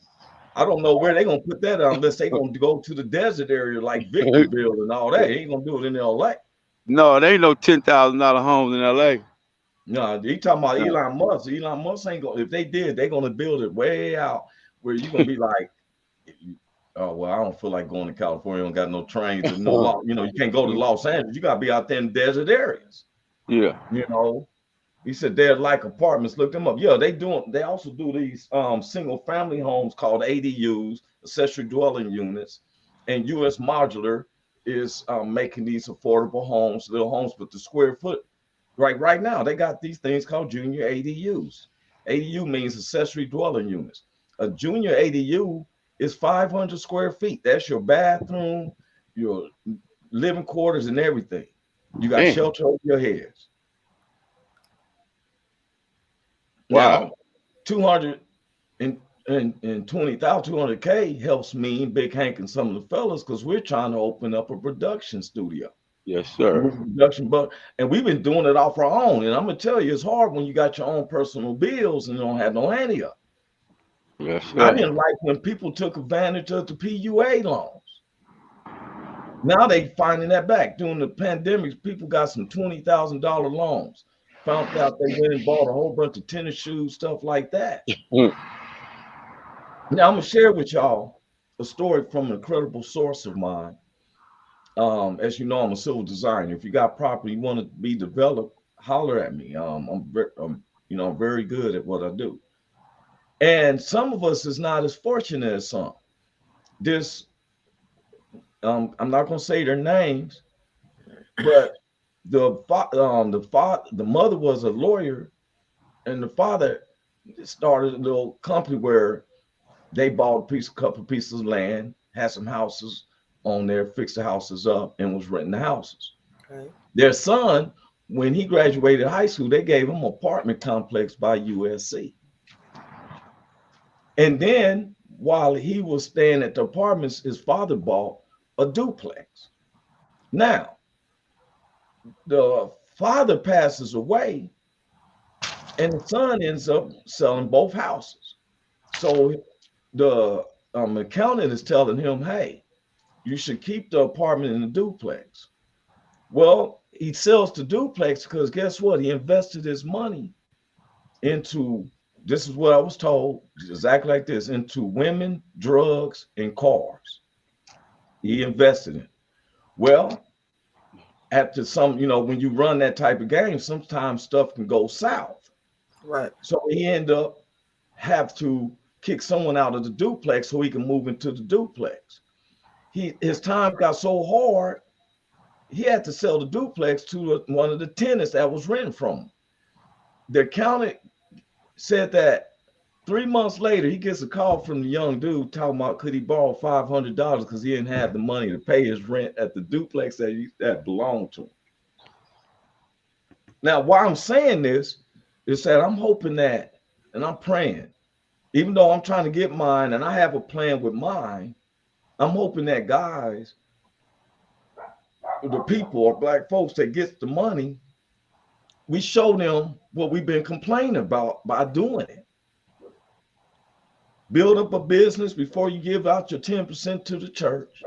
I don't know where they're gonna put that unless they're gonna go to the desert area like Victorville and all that. They ain't gonna do it in LA. No, there ain't no $10,000 homes in LA. No, you talking about No. Elon Musk. Elon Musk ain't gonna, if they did, they're gonna build it way out where you're gonna be like, oh well, I don't feel like going to California. Don't got no trains and no law. You know, you can't go to Los Angeles. You gotta be out there in desert areas. Yeah. You know, he said they're like apartments. Look them up. Yeah, they also do these single family homes called ADUs, accessory dwelling units, and US Modular is making these affordable homes, little homes, but the square foot. Right now, they got these things called junior ADUs. ADU means accessory dwelling units. A junior ADU is 500 square feet. That's your bathroom, your living quarters, and everything. You got Damn. shelter over your heads. Wow. Now, 220,000, 200K helps me, Big Hank, and some of the fellas because we're trying to open up a production studio. Yes, sir. Production, but and we've been doing it off our own. And I'm gonna tell you, it's hard when you got your own personal bills and you don't have no handy up. Yes, I sir. didn't like when people took advantage of the PUA loans. Now they finding that back. During the pandemic, people got some $20,000 loans. Found out they went and bought a whole bunch of tennis shoes, stuff like that. Mm. Now I'm gonna share with y'all a story from an incredible source of mine. As you know, I'm a civil designer. If you got property you want to be developed, holler at me. I'm very good at what I do. And some of us is not as fortunate as some. This, I'm not gonna say their names, but the mother was a lawyer, and the father started a little company where they bought a couple pieces of land, had some houses on there, fixed the houses up, and was renting the houses. Okay. Their son, when he graduated high school, they gave him an apartment complex by USC. And then while he was staying at the apartments, his father bought a duplex. Now, the father passes away, and the son ends up selling both houses. So the accountant is telling him, hey, you should keep the apartment in the duplex. Well, he sells the duplex because guess what? He invested his money into, this is what I was told, exactly like this, into women, drugs, and cars. He invested in. Well, after some, when you run that type of game, sometimes stuff can go south. Right. So he ended up have to kick someone out of the duplex so he can move into the duplex. His time got so hard, he had to sell the duplex to one of the tenants that was renting from him. The accountant said that 3 months later, he gets a call from the young dude talking about could he borrow $500 because he didn't have the money to pay his rent at the duplex that belonged to him. Now, why I'm saying this is that I'm hoping that, and I'm praying, even though I'm trying to get mine and I have a plan with mine, I'm hoping that guys, the people or black folks that gets the money, we show them what we've been complaining about by doing it. Build up a business before you give out your 10% to the church.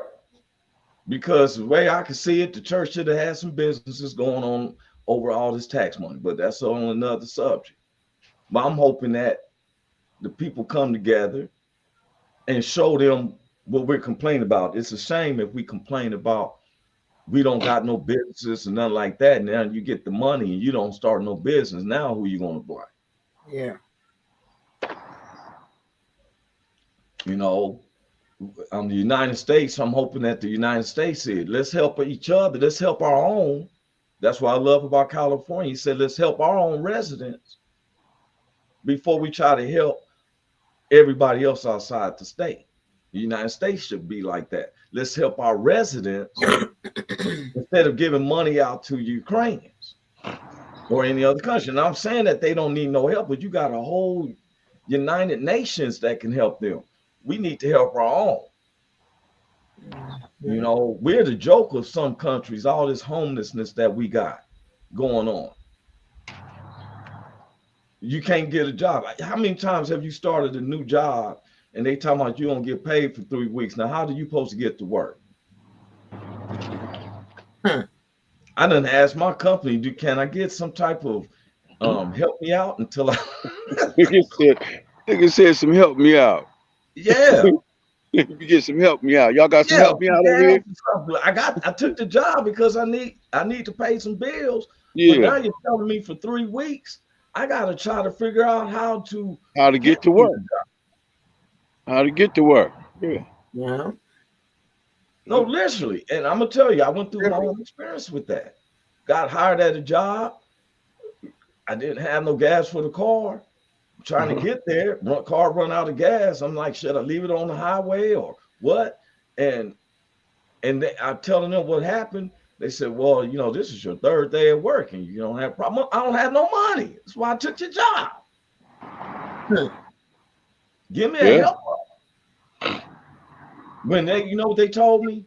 Because the way I can see it, the church should have had some businesses going on over all this tax money, but that's on another subject. But I'm hoping that the people come together and show them what we're complaining about. It's a shame if we complain about we don't got no businesses and nothing like that. And now you get the money and you don't start no business. Now who you gonna blame? Yeah. The United States, I'm hoping that the United States said, let's help each other. Let's help our own. That's what I love about California. He said, let's help our own residents before we try to help everybody else outside the state. The United States should be like that. Let's help our residents instead of giving money out to Ukrainians. or any other country. And I'm saying that they don't need no help, but you got a whole United Nations that can help them. We need to help our own. You know, we're the joke of some countries, all this homelessness that we got going on. You can't get a job. How many times have you started a new job and they talking about you don't get paid for 3 weeks? Now, how are you supposed to get to work? I done asked my company, can I get some type of help me out until I Nigga said some help me out. Yeah. You get some help me out. Y'all got some help me out over here? I took the job because I need to pay some bills. Yeah. But now you're telling me for 3 weeks, I gotta try to figure out how to get to work. How to get to work. Yeah. Yeah. No, literally. And I'm gonna tell you, I went through my own experience with that. Got hired at a job. I didn't have no gas for the car. Trying to get there, car run out of gas. I'm like, should I leave it on the highway or what? And I'm telling them what happened. They said, well, you know, this is your 3rd day of work and you don't have a problem. I don't have no money. That's why I took your job. Give me a help. When they, you know what they told me?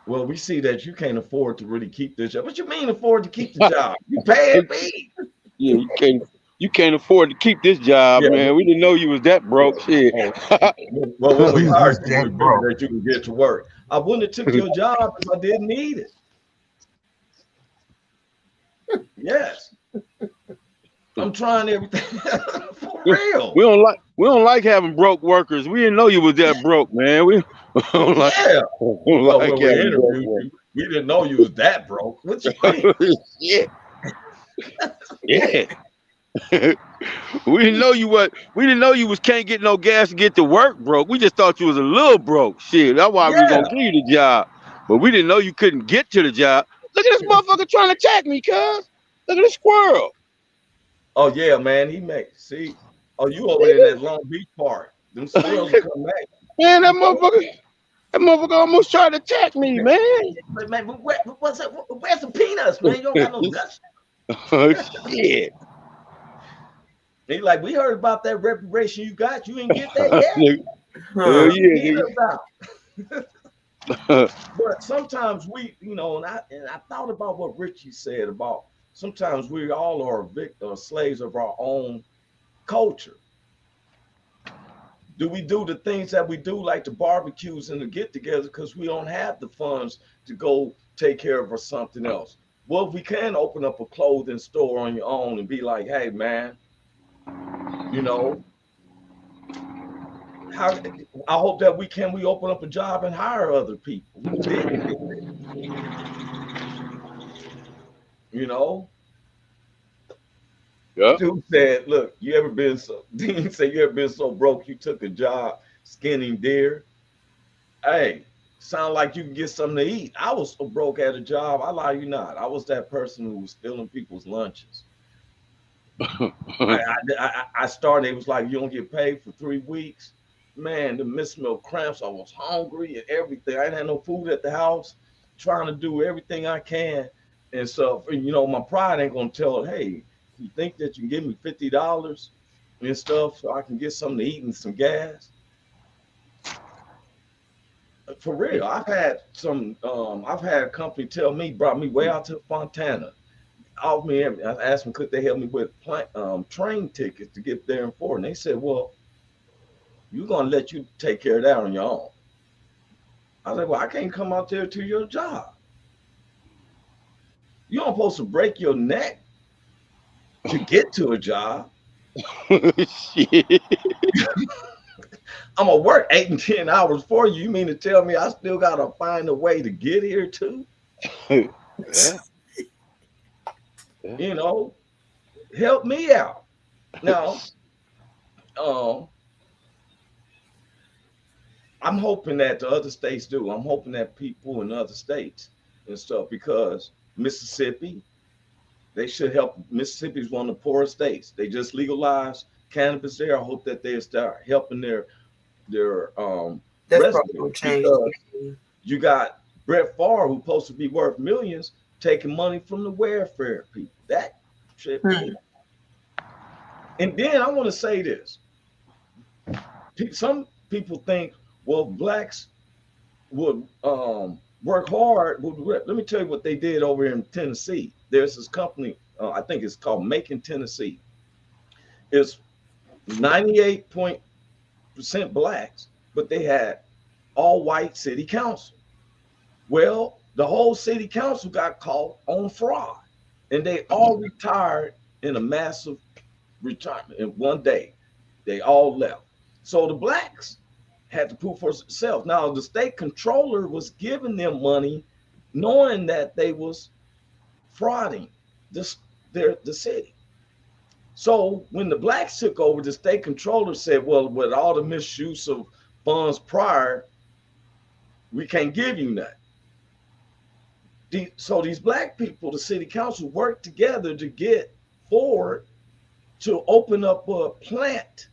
Well, we see that you can't afford to really keep this job. What you mean afford to keep the job? You paying me? Yeah, you can't afford to keep this job, man. We didn't know you was that broke. Shit. Well, when we hired you, that you can get to work. I wouldn't have took your job if I didn't need it. Yes. I'm trying everything for real. We don't like having broke workers. We didn't know you was that broke, man. We don't like, we didn't know you was that broke. What you mean? Yeah. We didn't know you was can't get no gas to get to work broke. We just thought you was a little broke. Shit, that's why we was gonna give you the job. But we didn't know you couldn't get to the job. Look at this motherfucker trying to attack me, cuz. Look at this squirrel. Oh yeah, man. See. Oh, you over there in that Long Beach part. Them squirrels will come back. Man, that motherfucker almost tried to attack me, man. Man, where's the peanuts, man? You don't got no nuts. Oh shit. They like, we heard about that reparation you got. You ain't get that yet. But sometimes we, you know, and I thought about what Richie said about sometimes we all are slaves of our own culture. Do we do the things that we do, like the barbecues and the get-togethers, because we don't have the funds to go take care of something else? Well, if we can open up a clothing store on your own and be like, hey, man, you know, I hope that we open up a job and hire other people who didn't get it. You know? Yeah. Dude said, look, Dean said, you ever been so broke you took a job skinning deer? Hey, sound like you can get something to eat. I was so broke at a job, I lie you not. I was that person who was stealing people's lunches. I started, it was like, you don't get paid for 3 weeks. Man, the Miss Milk cramps, I was hungry and everything. I didn't have no food at the house, trying to do everything I can. And so, you know, my pride ain't gonna tell her, hey, you think that you can give me $50 and stuff so I can get something to eat and some gas? For real, I've had a company tell me, brought me way out to Fontana. I asked them, could they help me with train tickets to get there and forth? And they said, well, you're gonna let you take care of that on your own. I was like, well, I can't come out there to your job. You're not supposed to break your neck to get to a job. Shit. I'm gonna work 8 and 10 hours for you. You mean to tell me I still gotta find a way to get here too? Yeah. You know, help me out. Now, I'm hoping that the other states do. I'm hoping that people in other states and stuff, because Mississippi, they should help. Mississippi is one of the poorest states. They just legalized cannabis there. I hope that they start helping their residents. Because you got Brett Favre, who's supposed to be worth millions, taking money from the welfare people. That shit. And then I want to say this. Some people think, well, blacks would work hard. Let me tell you what they did over in Tennessee. There's this company, I think it's called Making Tennessee. It's 98% blacks, but they had all white city council. Well, the whole city council got caught on fraud, and they all retired in a massive retirement in one day. They all left. So the blacks had to prove for themselves. Now the state controller was giving them money, knowing that they was frauding the city. So when the blacks took over, the state controller said, well, with all the misuse of funds prior, we can't give you nothing. So these black people, the city council, worked together to get Ford to open up a plant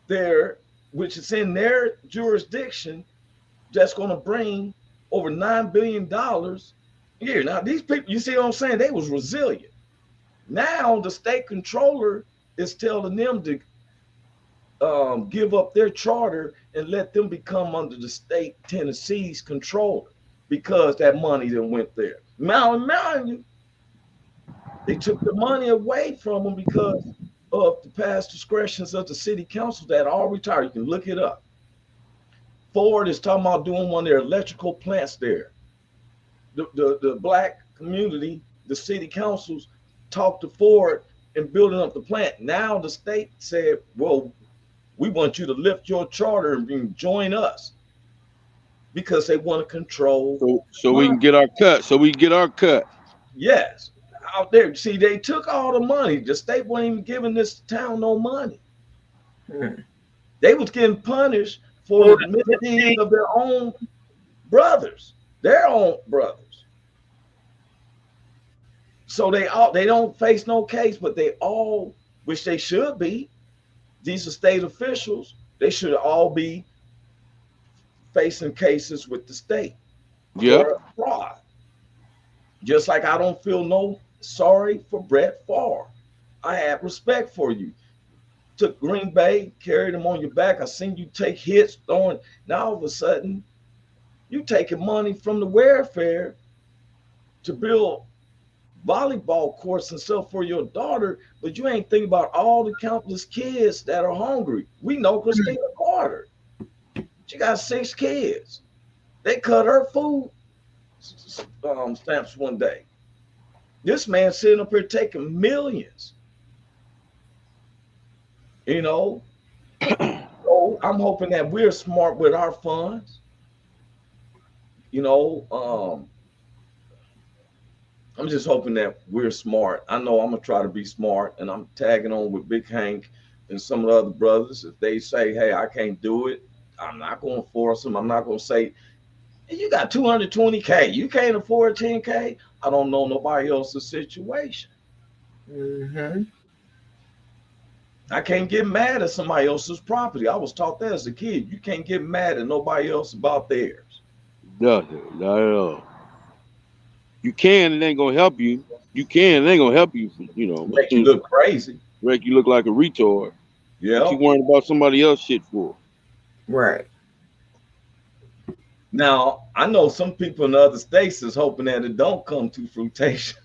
there, which is in their jurisdiction, that's going to bring over $9 billion a year. Now, these people, you see what I'm saying? They was resilient. Now, the state controller is telling them to give up their charter and let them become under the state Tennessee's control because that money then went there. Now, mind you, they took the money away from them because of the past discretions of the city council that all retired. You can look it up. Ford is talking about doing one of their electrical plants there. The black community, the city councils talked to Ford and building up the plant. Now the state said, well, we want you to lift your charter and join us because they want to control. So we can get our cut. Yes. Out there, see, they took all the money. The state wasn't even giving this town no money. They was getting punished for the misdeeds of their own brothers. So they don't face no case, but they all, which they should be. These are state officials. They should all be facing cases with the state. For fraud. Just like I don't feel no sorry for Brett Favre. I have respect for you. Took Green Bay, carried him on your back. I seen you take hits, throwing. Now all of a sudden, you taking money from the welfare to build volleyball courts and stuff for your daughter, but you ain't thinking about all the countless kids that are hungry. We know Christina Carter. She got 6 kids. They cut her food stamps one day. This man sitting up here taking millions. You know, so I'm hoping that we're smart with our funds. You know, I'm just hoping that we're smart. I know I'm gonna try to be smart, and I'm tagging on with Big Hank and some of the other brothers. If they say, hey, I can't do it, I'm not gonna force them. I'm not gonna say, you got 220K, you can't afford 10K. I don't know nobody else's situation. I can't get mad at somebody else's property. I was taught that as a kid. You can't get mad at nobody else about theirs. No, not at all. You can, it ain't gonna help you. You can, it ain't gonna help you. You know, make you look crazy. Make you look like a retard. Yeah. What you worrying about somebody else shit for? Right. Now, I know some people in other states is hoping that it don't come to fruition.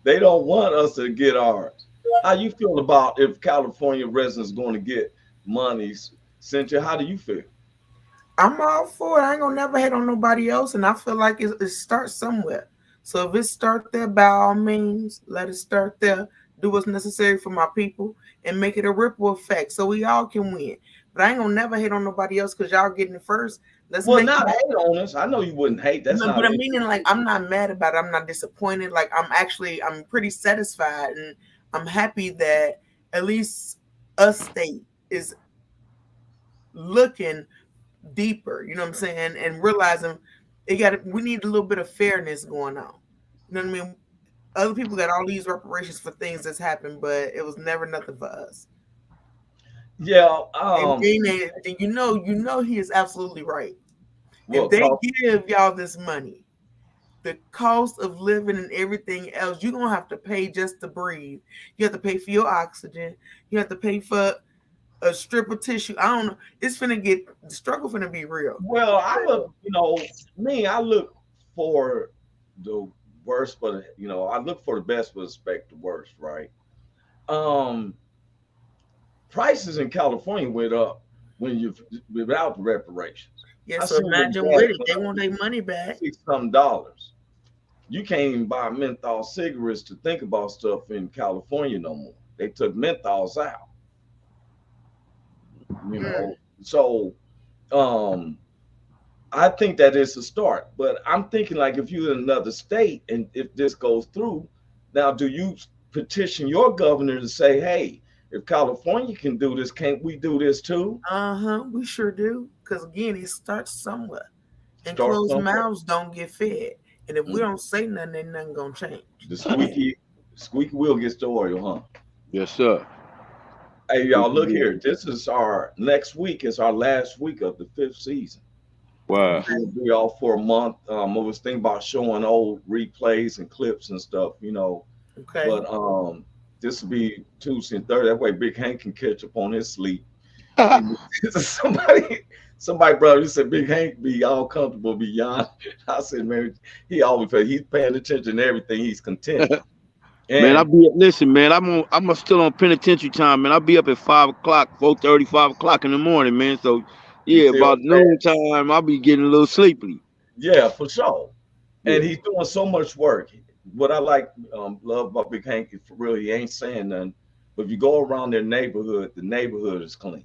They don't want us to get ours. How you feel about if California residents going to get monies? Cynthia, how do you feel? I'm all for it. I ain't gonna never hate on nobody else, and I feel like it starts somewhere. So if it starts there, by all means, let it start there. Do what's necessary for my people and make it a ripple effect so we all can win. But I ain't gonna never hate on nobody else because y'all getting it first. Let's not hate on us. I know you wouldn't hate. That's not. But I'm meaning, like, I'm not mad about it. I'm not disappointed. Like, I'm pretty satisfied, and I'm happy that at least a state is looking deeper. You know what I'm saying, and realizing we need a little bit of fairness going on. You know what I mean? Other people got all these reparations for things that's happened, but it was never nothing for us. Yeah. And you know he is absolutely right. If they give y'all this money, the cost of living and everything else, you're gonna have to pay just to breathe. You have to pay for your oxygen. You have to pay for a strip of tissue. I don't know. It's the struggle finna be real. Well, I look, I look for the worst, but I look for the best, but expect the worst, right? Prices in California went up without the reparations. Yeah, so imagine with it, they want their money back. $60 You can't even buy menthol cigarettes to think about stuff in California no more. They took menthols out. So I think that is a start. But I'm thinking, like, if you're in another state and if this goes through, now do you petition your governor to say, hey, if California can do this, can't we do this too? We sure do. Because again, it starts somewhere. And closed mouths don't get fed. And if we don't say nothing, then nothing gonna change. The squeaky wheel gets the oil, huh? Yes, sir. Hey, y'all, look here. This is next week is our last week of the 5th season. Wow. We'll be off for a month. I was thinking about showing old replays and clips and stuff, Okay. But this will be Tuesday and Thursday. That way Big Hank can catch up on his sleep. Somebody brother, he said Big Hank be all comfortable beyond. I said, man, he's paying attention to everything. He's content. Man, I'm still on penitentiary time, man. I'll be up at 5 o'clock, 4:30, 5 o'clock in the morning, man. So yeah, about noon time, I'll be getting a little sleepy. Yeah, for sure. And he's doing so much work. What I love about Big Hank is, for real, he ain't saying nothing. But if you go around their neighborhood, the neighborhood is clean.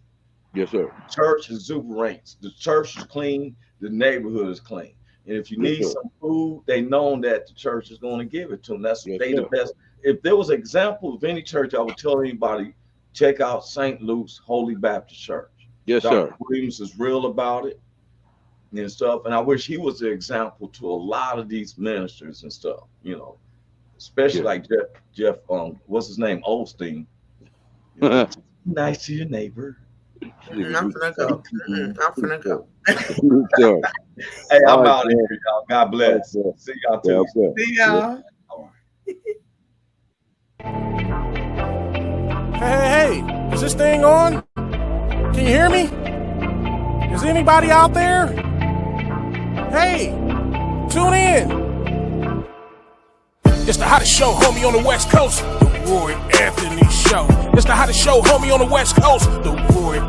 Yes, sir. The church is exuberant. The church is clean. The neighborhood is clean. And if you need some food, they know that the church is going to give it to them. That's the best. If there was an example of any church, I would tell anybody, check out St. Luke's Holy Baptist Church. Yes, Dr. sir. Williams is real about it and stuff. And I wish he was an example to a lot of these ministers and stuff, especially like Jeff, what's his name? Osteen. Nice to your neighbor. I'm finna go. Hey, I'm out of here, y'all. God bless. See y'all too. See y'all. Hey, is this thing on? Can you hear me? Is anybody out there? Hey, tune in. It's the hottest show, homie, on the West Coast. The Roy Anthony Show. It's the hottest show, homie, on the West Coast. The Roy